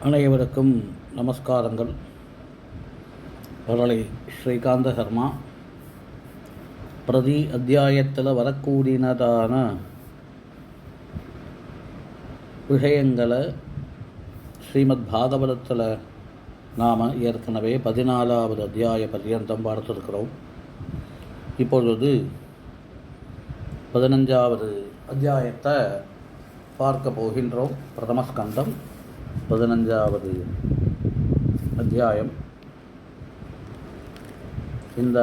அனைவருக்கும் நமஸ்காரங்கள். வரலை ஸ்ரீகாந்த சர்மா. பிரதி அத்தியாயத்தில் வரக்கூடியதான விஷயங்களை ஸ்ரீமத் பாகவதத்தில் நாம் ஏற்கனவே 14வது அத்தியாய பர்யந்தம் பார்த்துருக்கிறோம். இப்பொழுது 15வது அத்தியாயத்தை பார்க்க போகின்றோம். பிரதமஸ்கந்தம் 15வது அத்தியாயம். இந்த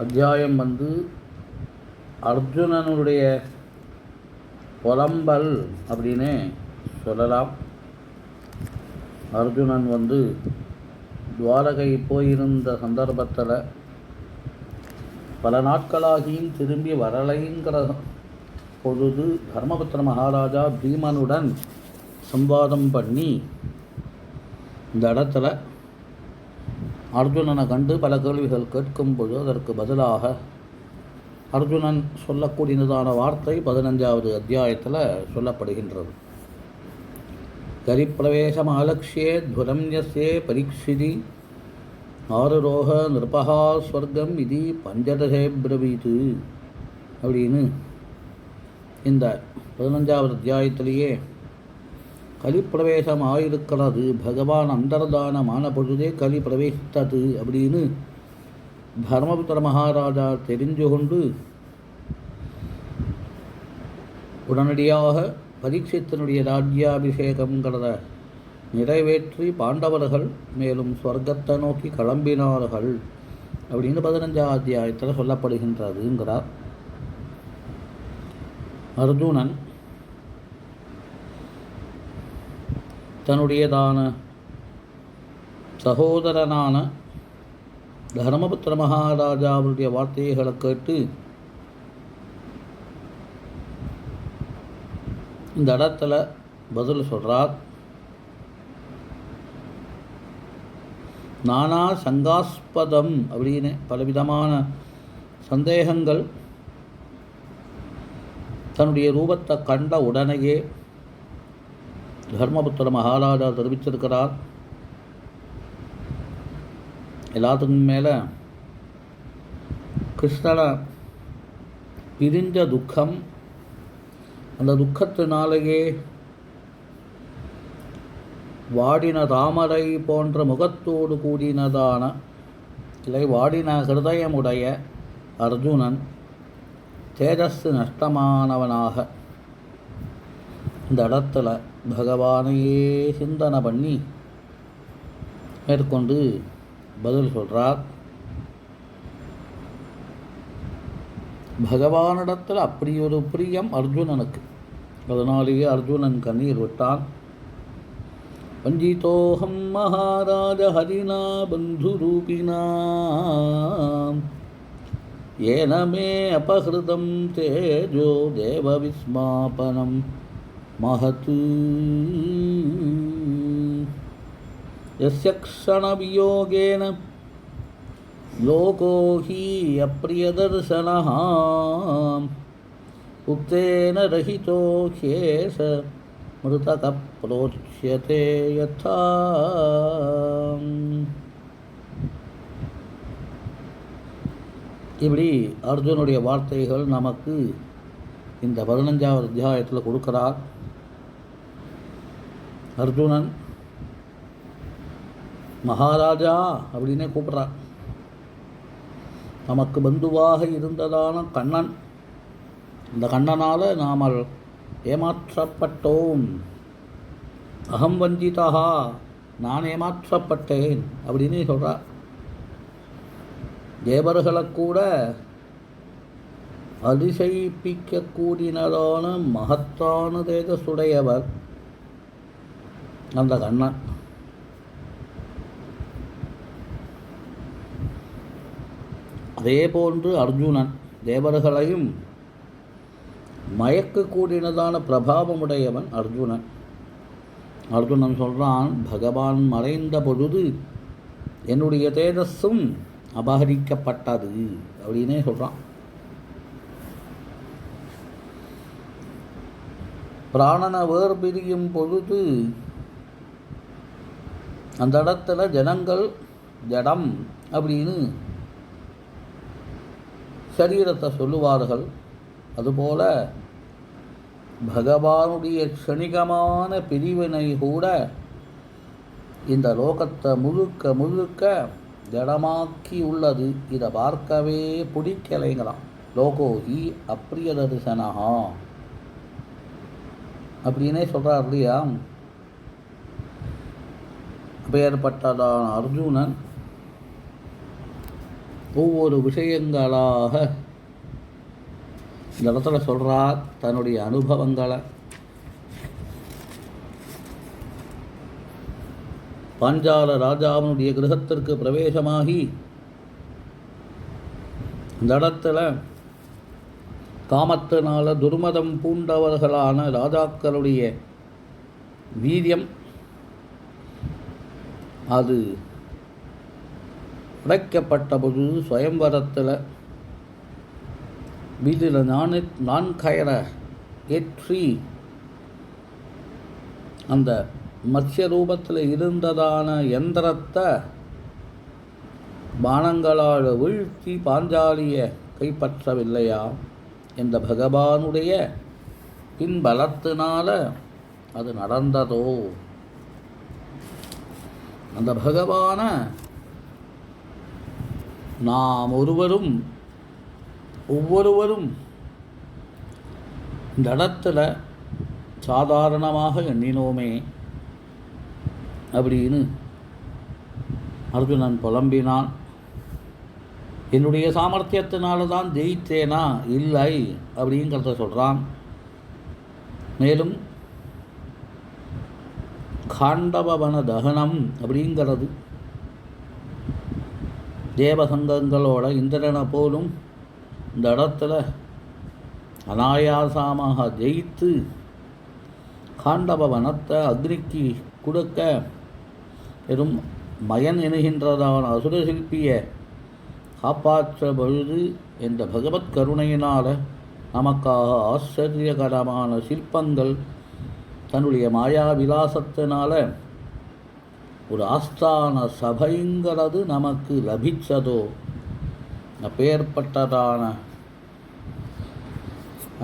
அத்தியாயம் அர்ஜுனனுடைய புலம்பல் அப்படின்னே சொல்லலாம். அர்ஜுனன் துவாரகை போயிருந்த சந்தர்ப்பத்தில் பல நாட்களாகியும் திரும்பி வரலைங்கிற பொழுது தர்மபுத்திர மகாராஜா பீமனுடன் சம்வாதம் பண்ணி இந்த இடத்துல அர்ஜுனனை கண்டு பல கேள்விகள் கேட்கும்போது அதற்கு பதிலாக அர்ஜுனன் சொல்லக்கூடியதான வார்த்தை 15வது அத்தியாயத்தில் சொல்லப்படுகின்றது. கரிப்பிரவேசம் ஆலக்ஷியே துரம்யசே பரீட்சிதி ஆருரோக நிருபகா ஸ்வர்க்கம் இது பஞ்சதசே பிரவீது அப்படின்னு இந்த 15வது அத்தியாயத்திலேயே கலிப்பிரவேசம் ஆயிருக்கிறது, பகவான் அந்தர்தானமான பொழுதே கலி பிரவேசித்தது அப்படின்னு தர்மபுத்திர மகாராஜா தெரிந்து கொண்டு உடனடியாக பரீட்சித்தனுடைய ராஜ்யாபிஷேகங்கிறத நிறைவேற்றி பாண்டவர்கள் மேலும் ஸ்வர்க்கத்தை நோக்கி கிளம்பினார்கள் அப்படின்னு 15வது அத்தியாயத்தில் சொல்லப்படுகின்றதுங்கிறார். அர்ஜுனன் தன்னுடையதான சகோதரனான தர்மபுத்திர மகாராஜாவுடைய வார்த்தைகளை கேட்டு இந்த இடத்துல பதில் சொல்கிறார். நானா சங்காஸ்பதம் அப்படின்னு பலவிதமான சந்தேகங்கள் தன்னுடைய ரூபத்தை கண்ட உடனேயே தர்மபுத்திர மகாராஜா தெரிவிச்சிருக்கிறார். எல்லாத்துக்கும் மேலே கிருஷ்ணனை பிரிஞ்ச துக்கம், அந்த துக்கத்தினாலேயே வாடின தாமரை போன்ற முகத்தோடு கூடினதான இல்லை வாடின ஹிருதயமுடைய அர்ஜுனன் தேஜஸ் நஷ்டமானவனாக இந்த இடத்துல பகவானையே சிந்தனை பண்ணி மேற்கொண்டு பதில் சொல்கிறார். பகவானிடத்தில் அப்படி ஒரு பிரியம் அர்ஜுனனுக்கு. அதனாலேயே அர்ஜுனன் கண்ணீர் விட்டான். வஞ்சிதோஹம் மகாராஜ ஹரினா பந்துரூபினா ஏனமே அபஹிருதம் தேஜோ தேவ விஸ்மாபனம் மஹத் யஸ்ய க்ஷணவியோகேன லோகோ ஹி அப்ரியதர்சனஹ உக்தேன ரஹிதோ ஹ்யேஷ மிருதக ப்ரோச்யதே யதா. இப்படி அர்ஜுனுடைய வார்த்தைகள் நமக்கு இந்த 15வது அத்தியாயத்தில் கொடுக்கிறார். அர்ஜுனன் மகாராஜா அப்படின்னே கூப்பிட்றார். நமக்கு பந்துவாக இருந்ததான கண்ணன், இந்த கண்ணனால் நாம் ஏமாற்றப்பட்டோம். அகம் வஞ்சிதா, நான் ஏமாற்றப்பட்டேன் அப்படின்னு சொல்கிறார். தேவர்களை கூட அதிசயிப்பிக்கக்கூடியதான மகத்தான தேஜசுடையவர் அந்த கண்ணன். அதே போன்று அர்ஜுனன் தேவர்களையும் மயக்கக்கூடியதான பிரபாவமுடையவன் அர்ஜுனன். அர்ஜுனன் சொல்கிறான், பகவான் மறைந்த பொழுது என்னுடைய தேஜஸும் அபகரிக்கப்பட்டது அப்படின்னே சொல்கிறான். பிராணனை வேர்பிரியும் பொழுது அந்த இடத்துல ஜனங்கள் ஜடம் அப்படின்னு சரீரத்தை சொல்லுவார்கள். அதுபோல பகவானுடைய க்ஷணிகமான பிரிவினை கூட இந்த லோகத்தை முழுக்க முழுக்க ஜடமாக்கி உள்ளது. இதை பார்க்கவே பிடிக்கலைங்களாம். லோகோஹி அப்பிரிய தரிசனஹா அப்படின்னே சொல்கிறார் இல்லையா? அப்பேற்பட்டதான அர்ஜுனன் ஒவ்வொரு விஷயங்களாக இந்த இடத்துல சொல்கிறார் தன்னுடைய அனுபவங்களை. பாஞ்சால ராஜாவினுடைய கிரகத்திற்கு பிரவேசமாகி இந்த இடத்துல காமத்தினால துர்மதம் பூண்டவர்களான ராஜாக்களுடைய வீரியம் அது உடைக்கப்பட்ட பொழுது சுயம்வரத்தில் வீதியில் நான்கயரை ஏற்றி அந்த மத்ய ரூபத்தில் இருந்ததான யந்திரத்தை பானங்களால் வீழ்த்தி பாஞ்சாலியை கைப்பற்றவில்லையா? இந்த பகவானுடைய பின்பலத்தினால அது நடந்ததோ? அந்த பகவானை நாம் ஒவ்வொருவரும் இந்த இடத்துல சாதாரணமாக எண்ணினோமே அப்படின்னு அர்ஜுனன் புலம்பினான். என்னுடைய சாமர்த்தியத்தினால தான் ஜெயித்தேனா? இல்லை அப்படிங்கிறத சொல்கிறான். மேலும் காண்டவவன தகனம் அப்படிங்கிறது தேவசங்கங்களோட இந்திரனை போலும் இந்த இடத்துல அனாயாசமாக ஜெயித்து காண்டவ வனத்தை அக்னிக்கு கொடுக்க பெரும் மயன் எனுகின்றதான அசுர சிற்பியை காப்பாற்ற பொழுது என்ற பகவத் கருணையினால் நமக்காக ஆச்சரியகரமான சிற்பங்கள் தன்னுடைய மாயா விலாசத்தினால ஒரு ஆஸ்தான சபைங்கிறது நமக்கு லபிச்சதோ? அப்பேற்பட்டதான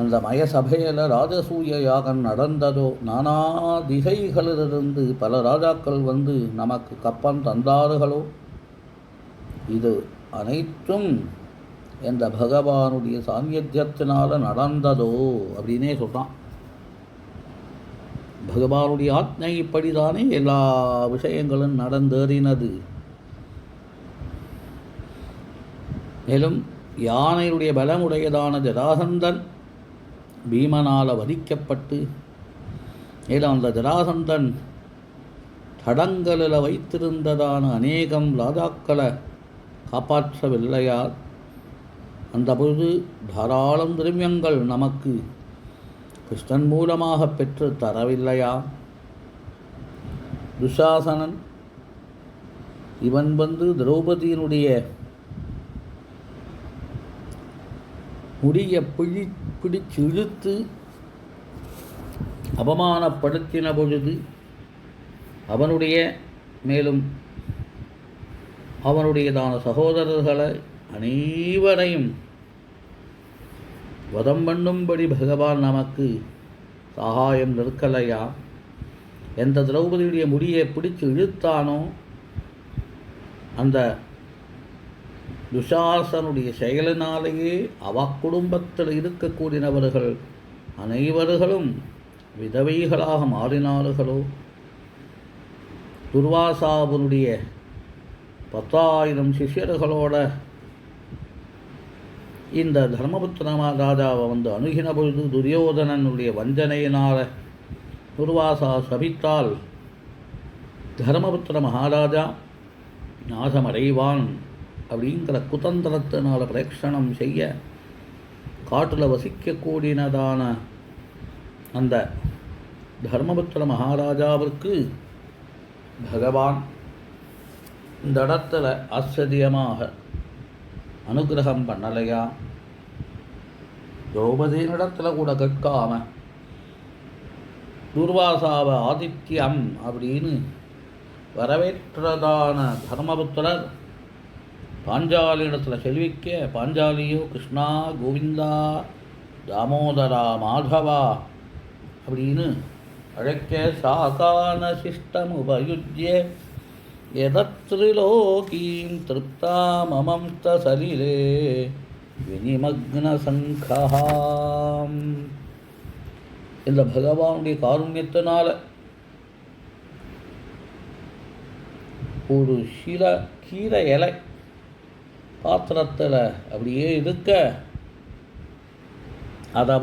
அந்த மயசபையில் ராஜசூய யாகம் நடந்ததோ? நானா திசைகளிலிருந்து பல ராஜாக்கள் வந்து நமக்கு கப்பம் தந்தார்களோ? இது அனைத்தும் எந்த பகவானுடைய சாநித்தியத்தினால் நடந்ததோ அப்படின்னே சொல்கிறான். பகவானுடைய ஆத்மைப்படிதானே எல்லா விஷயங்களும் நடந்தேறினது. மேலும் யானையுடைய பலமுடையதான ஜராசந்தன் பீமனால் வதிக்கப்பட்டு மேலும் அந்த ஜராசந்தன் தடங்களில் வைத்திருந்ததான அநேகம் ராஜாக்களை காப்பாற்றவில்லையா? அந்த பொழுது தாராளம் திரவியங்கள் நமக்கு கிருஷ்ணன் மூலமாக பெற்று தரவில்லையா? துஷாசனன் இவன் வந்து திரௌபதியினுடைய முடிய பிடிச்சு இழுத்து அவமானப்படுத்தின பொழுது அவனுடைய மேலும் அவனுடையதான சகோதரர்களை அனைவரையும் வதம் பண்ணும்படி பகவான் நமக்கு சகாயம் நிற்கலையா? எந்த திரௌபதியுடைய முடியை பிடிச்சு இழுத்தானோ அந்த துஷாசனுடைய செயலினாலேயே குடும்பத்தில் இருக்கக்கூடியவர்கள் அனைவர்களும் விதவைகளாக மாறினார்களோ? துர்வாசாவனுடைய 10,000 சிஷ்யர்களோட இந்த தர்மபுத்திர ராஜாவை வந்து அணுகின பொழுது துரியோதனனுடைய வஞ்சனையினால் துர்வாசா சபித்தால் தர்மபுத்திர மகாராஜா நாசமடைவான் அப்படிங்கிற குதந்திரத்தினால் பிரேக்ஷணம் செய்ய காட்டில் வசிக்கக்கூடியதான அந்த தர்மபுத்திர மகாராஜாவிற்கு பகவான் இந்த இடத்துல ஆச்சரியமாக அனுகிரகம் பண்ணலையா? திரௌபதியினிடத்தில் கூட கேட்காம துர்வாசாவை ஆதித்யம் அப்படின்னு வரவேற்றதான தர்மபுத்திரர் பாஞ்சாலியிடத்தில் செல்விக்க, பாஞ்சாலியோ கிருஷ்ணா கோவிந்தா தாமோதரா மாதவா அப்படின்னு அழைக்க, சாகான சிஷ்டம் உபயுஜ்ய எதத்ரிலோகீம் திருப்தாமமம் சலிலே வினிமக்ன சங்காம். இந்த பகவானுடைய காருண்யத்தினால ஒரு கீரை இலை பாத்திரத்தில் அப்படியே இருக்க, அதை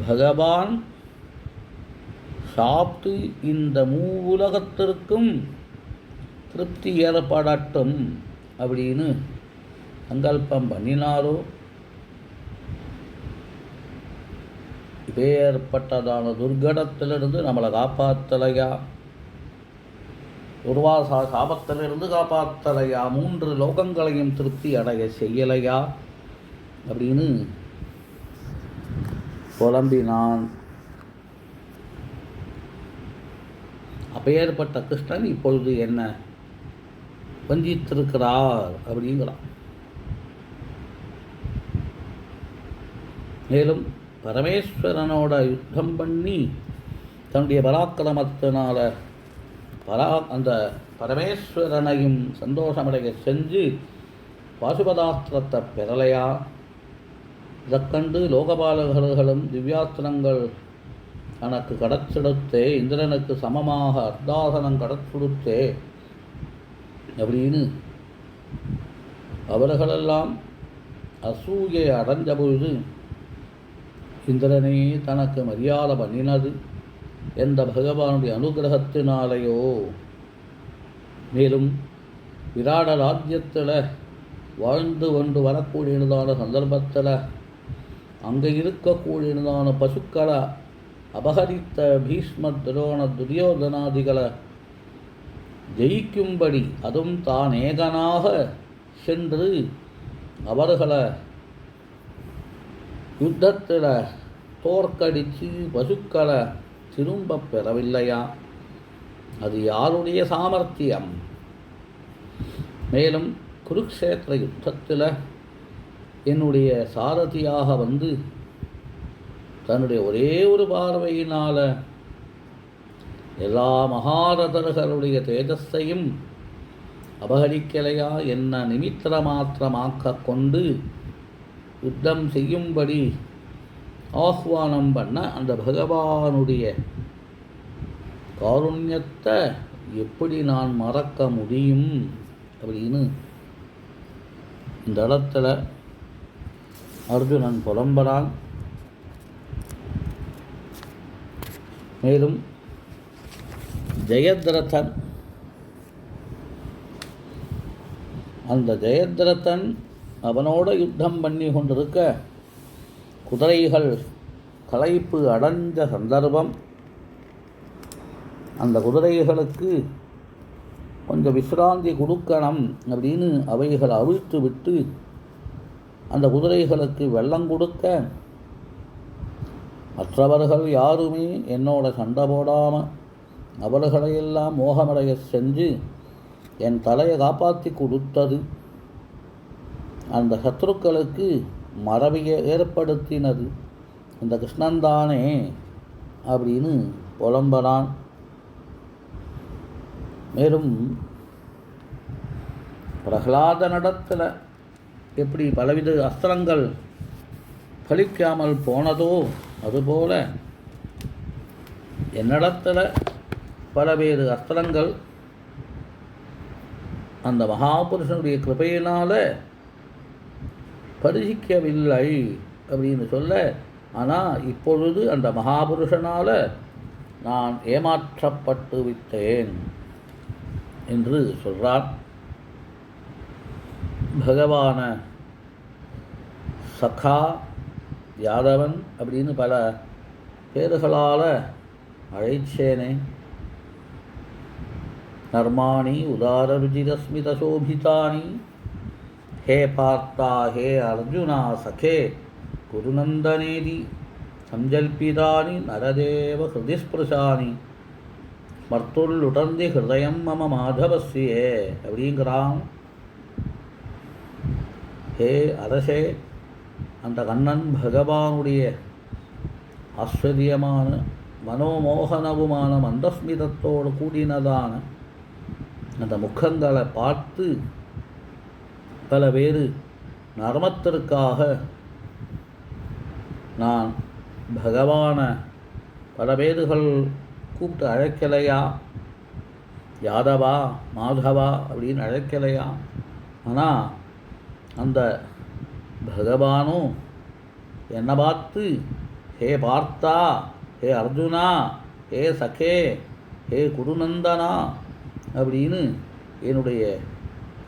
பகவான் சாப்பிட்டு இந்த மூவுலகத்திற்கும் திருப்தி ஏற்படட்டும் அப்படின்னு சங்கல்பம் பண்ணினாரோ, இப்பேற்பட்டதான துர்கடத்திலிருந்து நம்மளை காப்பாற்றலையா, துர்வாசா சாபத்திலிருந்து காப்பாற்றலையா, 3 லோகங்களையும் திருப்தி அடைய செய்யலையா அப்படின்னு புலம்பினான். அப்பேற்பட்ட கிருஷ்ணன் இப்பொழுது என்ன வஞ்சித்திருக்கிறார் அப்படிங்கிறான். மேலும் பரமேஸ்வரனோட யுத்தம் பண்ணி தன்னுடைய பராக்கிரமத்தினால அந்த பரமேஸ்வரனையும் சந்தோஷமடைய செஞ்சு பாசுபதாஸ்திரத்தை பெறலையா, இதற்கண்டு லோகபாலகர்களும் திவ்யாஸ்திரங்கள் எனக்கு கடச்செடுத்தே, இந்திரனுக்கு சமமாக அர்த்தாசனம் கடச்சுடுத்தே அப்படின்னு அவர்களெல்லாம் அசூயை அடைஞ்ச பொழுது இந்திரனே தனக்கு மரியாதை பண்ணினது எந்த பகவானுடைய அனுகிரகத்தினாலேயோ. மேலும் விராட ராஜ்யத்தில் வாழ்ந்து கொண்டு வரக்கூடியதான சந்தர்ப்பத்தில் அங்கே இருக்கக்கூடியதான பசுக்களை அபகரித்த பீஷ்ம துரோண துரியோதனாதிகளை ஜெயிக்கும்படி, அதுவும் தான் ஏகனாக சென்று அவர்களை யுத்தத்தில் தோற்கடித்து பசுக்களை திரும்ப பெறவில்லையா, அது யாருடைய சாமர்த்தியம்? மேலும் குருக்ஷேத்திர யுத்தத்தில் என்னுடைய சாரதியாக தன்னுடைய ஒரே ஒரு பார்வையினால் எல்லா மகாரதர்களுடைய தேஜஸையும் அபகரிக்கலையா, என்ன நிமித்திர மாத்திரமாக்க கொண்டு யுத்தம் செய்யும்படி ஆஹ்வானம் பண்ண அந்த பகவானுடைய காருண்யத்தை எப்படி நான் மறக்க முடியும் அப்படின்னு இந்த இடத்துல அர்ஜுனன் புலம்புறான். மேலும் ஜெயத்ரதன், அந்த ஜெயத்ரதன் அவனோட யுத்தம் பண்ணி கொண்டிருக்க குதிரைகள் களைப்பு அடைஞ்ச சந்தர்ப்பம், அந்த குதிரைகளுக்கு கொஞ்சம் விசிராந்தி கொடுக்கணும் அப்படின்னு அவைகளை அவிழ்த்து விட்டு அந்த குதிரைகளுக்கு வெள்ளம் கொடுக்க, மற்றவர்கள் யாருமே என்னோட சண்டை போடாமல் அவர்களையெல்லாம் மோகமடைய செஞ்சு என் தலையை காப்பாற்றி கொடுத்தது அந்த சத்ருக்களுக்கு மறவியை ஏற்படுத்தினது இந்த கிருஷ்ணன்தானே அப்படின்னு புலம்பனான். மேலும் பிரகலாதனிடத்தில் எப்படி பலவித அஸ்திரங்கள் பலிக்காமல் போனதோ அதுபோல என்னிடத்தில் பலவேறு அஸ்திரங்கள் அந்த மகாபுருஷனுடைய கிருபையினால் பரிசிக்கவில்லை அப்படின்னு சொல்ல, ஆனால் இப்பொழுது அந்த மகாபுருஷனால் நான் ஏமாற்றப்பட்டு விட்டேன் என்று சொல்கிறான். பகவான சகா, யாதவன் அப்படின்னு பல பேர்களால் அழைச்சேனே. நர்மாணி உதார ருச்சிரஸ்மித சோபிதானி ஹே பார்த்தா ஹே அர்ஜுனா சகே குருநந்தனேதி சஞ்சல்பிதானி நரதேவ ஹிருதிஸ்பிருஷானி மர்த்துள்ளுடர்ந்தி ஹிருதயம் மம மாதவசியே அப்படிங்கிறான். ஹே அரசே, அந்த கண்ணன் பகவானுடைய ஆச்சரியமான மனோமோகனவுமான மந்தஸ்மிதத்தோடு கூடினதான அந்த முகங்களை பார்த்து பல பேர் நர்மத்திற்காக நான் பகவானை பல பேர்கள் கூப்பிட்டு அழைக்கலையா, யாதவா மாதவா அப்படின்னு அழைக்கலையா. ஆனால் அந்த பகவானும் என்னை பார்த்து ஹே பார்த்தா, ஹே அர்ஜுனா, ஹே சகே, ஹே குருநந்தனா அப்படின்னு என்னுடைய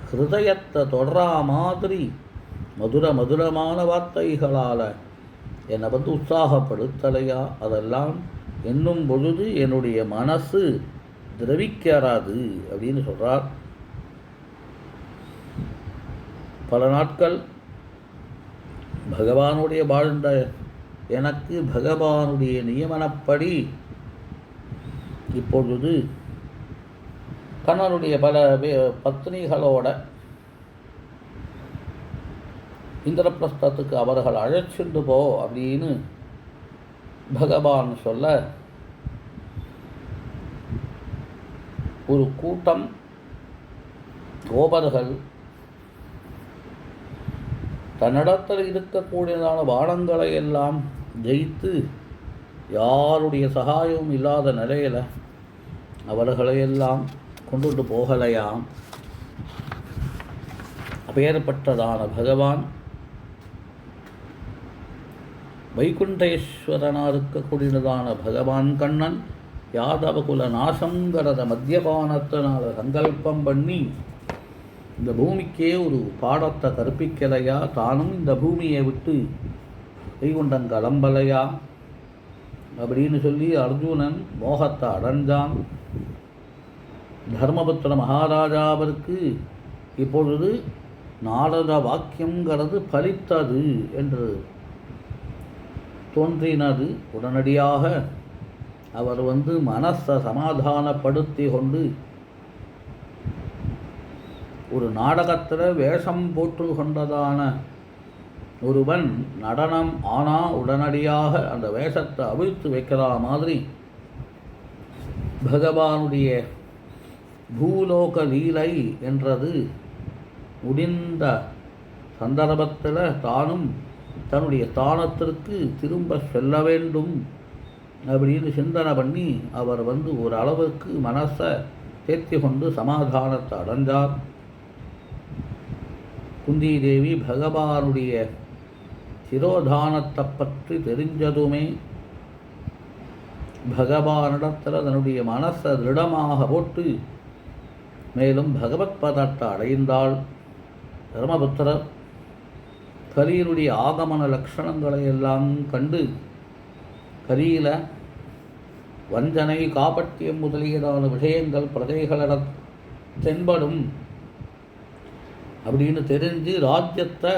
ஹிருதயத்தை தொடரா மாதிரி மதுரமான வார்த்தைகளால் என்னை வந்து உற்சாகப்படுத்தலையா. அதெல்லாம் என்னும் பொழுது என்னுடைய மனசு திரவிக்காராது அப்படின்னு சொல்கிறார். பல நாட்கள் பகவானுடைய வாழ்ந்த எனக்கு பகவானுடைய நியமனப்படி இப்பொழுது கண்ணனுடைய பல பத்னிகளோட இந்திரபிரஸ்தத்துக்கு அவர்கள் அழைச்சிண்டு போ அப்படின்னு பகவான் சொல்ல ஒரு கூட்டம் கோபர்கள் தன்னிடத்தில் இருக்கக்கூடியதான பானங்களை எல்லாம் ஜெயித்து யாருடைய சகாயமும் இல்லாத நிலையில் அவர்களையெல்லாம் கொண்டுட்டு போகலையாம். அப்பேற்பட்டதான பகவான் வைகுண்டேஸ்வரனாக இருக்கக்கூடியதான பகவான் கண்ணன் யாதவகுல நாசங்கிறத மத்தியபானத்தினால் சங்கல்பம் பண்ணி இந்த பூமிக்கே ஒரு பாடத்தை கற்பிக்கலையா, தானும் இந்த பூமியை விட்டு வைகுண்டம் கிளம்பலையா அப்படின்னு சொல்லி அர்ஜுனன் மோகத்தை அடைஞ்சான். தர்மபுத்திர மகாராஜாவிற்கு இப்பொழுது நாரத வாக்கியங்கிறது பலித்தது என்று தோன்றினது. உடனடியாக அவர் மனசை சமாதானப்படுத்தி கொண்டு ஒரு நாடகத்தில் வேஷம் போட்டு கொண்டதான ஒருவன் நடனம் ஆனால் உடனடியாக அந்த வேஷத்தை அவிழ்த்து வைக்கிற மாதிரி பகவானுடைய பூலோக லீலை என்றது முடிந்த சந்தர்ப்பத்தில் தானும் தன்னுடைய ஸ்தானத்திற்கு திரும்ப செல்ல வேண்டும் அப்படின்னு சிந்தனை பண்ணி அவர் ஒரு அளவுக்கு மனசை தேர்த்தி கொண்டு சமாதானத்தை அடைஞ்சார். குந்தி தேவி பகவானுடைய சிரோதானத்தை பற்றி தெரிஞ்சதுமே பகவானிடத்தில் தன்னுடைய மனசை திருடமாக போட்டு மேலும் பகவத் பதத்தை அடைந்தாள். தர்மபுத்திரர் கலியினுடைய ஆகமன லட்சணங்களை எல்லாம் கண்டு கலியில் வஞ்சனை காப்பட்டியம் முதலியதான விஷயங்கள் பிரஜைகளிடம் தென்படும் அப்படின்னு தெரிஞ்சு ராஜ்யத்தை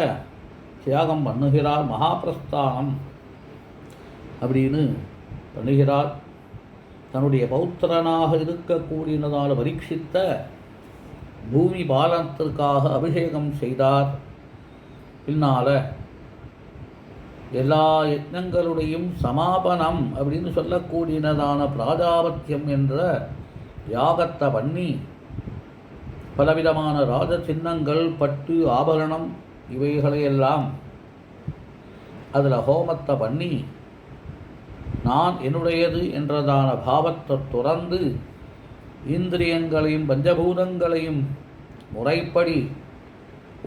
தியாகம் பண்ணுகிறார். மகாபிரஸ்தானம் அப்படின்னு பண்ணுகிறார். தன்னுடைய பௌத்திரனாக இருக்கக்கூடியதால் பரீட்சித்த பூமி பாலனத்திற்காக அபிஷேகம் செய்தார். பின்னால் எல்லா யஜ்ஞங்களுடையும் சமாபனம் அப்படின்னு சொல்லக்கூடியதான பிராஜாபத்தியம் என்ற யாகத்தை பண்ணி பலவிதமான ராஜ சின்னங்கள் பட்டு ஆபரணம் இவைகளையெல்லாம் அதில் ஹோமத்தை பண்ணி நான் என்னுடையது என்றதான பாவத்தை துறந்து இந்திரியங்களையும் பஞ்சபூதங்களையும் முறைப்படி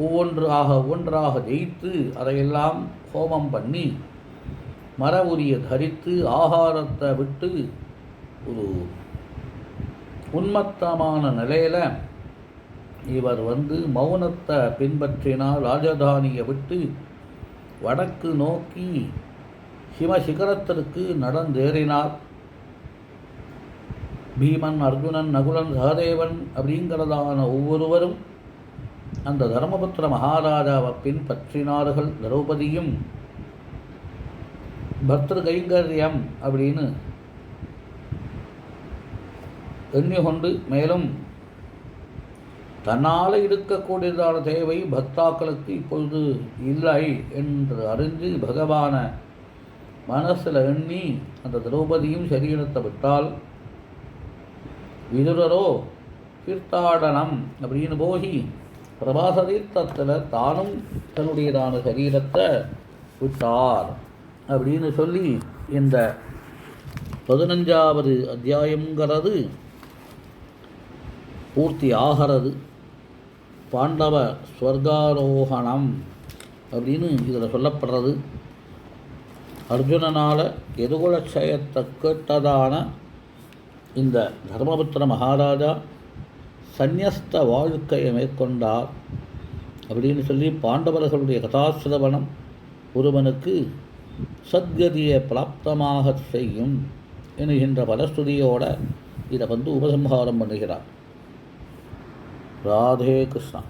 ஒவ்வொன்றாக ஜெயித்து அதையெல்லாம் ஹோமம் பண்ணி மர உரிய தரித்து ஆகாரத்தை விட்டு ஒரு உன்மத்தமான நிலையில் இவர் மௌனத்தை பின்பற்றினால் ராஜதானியை விட்டு வடக்கு நோக்கி சிவசிகரத்திற்கு நடந்தேறினார். பீமன், அர்ஜுனன், நகுலன், சகதேவன் அப்படிங்கிறதான ஒவ்வொருவரும் அந்த தர்மபுத்திர மகாராஜாவை பின்பற்றினார்கள். திரௌபதியும் பர்திரு கைங்கரியம் அப்படின்னு எண்ணிக்கொண்டு மேலும் தன்னால் இருக்கக்கூடியதான தேவை பக்தாக்களுக்கு இப்பொழுது இல்லை என்று அறிந்து பகவான மனசில் எண்ணி அந்த திரௌபதியும் சரீரத்தை விட்டால் விதுரரோ தீர்த்தாடனம் அப்படின்னு போகி பிரபாச தீர்த்தத்தில் தானும் தன்னுடையதான சரீரத்தை விட்டார் அப்படின்னு சொல்லி இந்த 15வது அத்தியாயங்கிறது பூர்த்தி ஆகிறது. பாண்டவ ஸ்வர்காரோகணம் அப்படின்னு இதில் சொல்லப்படுறது. அர்ஜுனனால் எதுகுலட்சயத்தை கேட்டதான இந்த தர்மபுத்திர மகாராஜா சந்நியஸ்த வாழ்க்கையை மேற்கொண்டார் அப்படின்னு சொல்லி பாண்டவர்களுடைய கதாசிரவணம் ஒருவனுக்கு சத்கதியை பிராப்தமாக செய்யும் என்கின்ற பலஸ்துதியோடு இதை உபசம்ஹாரம் பண்ணுகிறார். ராதே கிருஷ்ணா.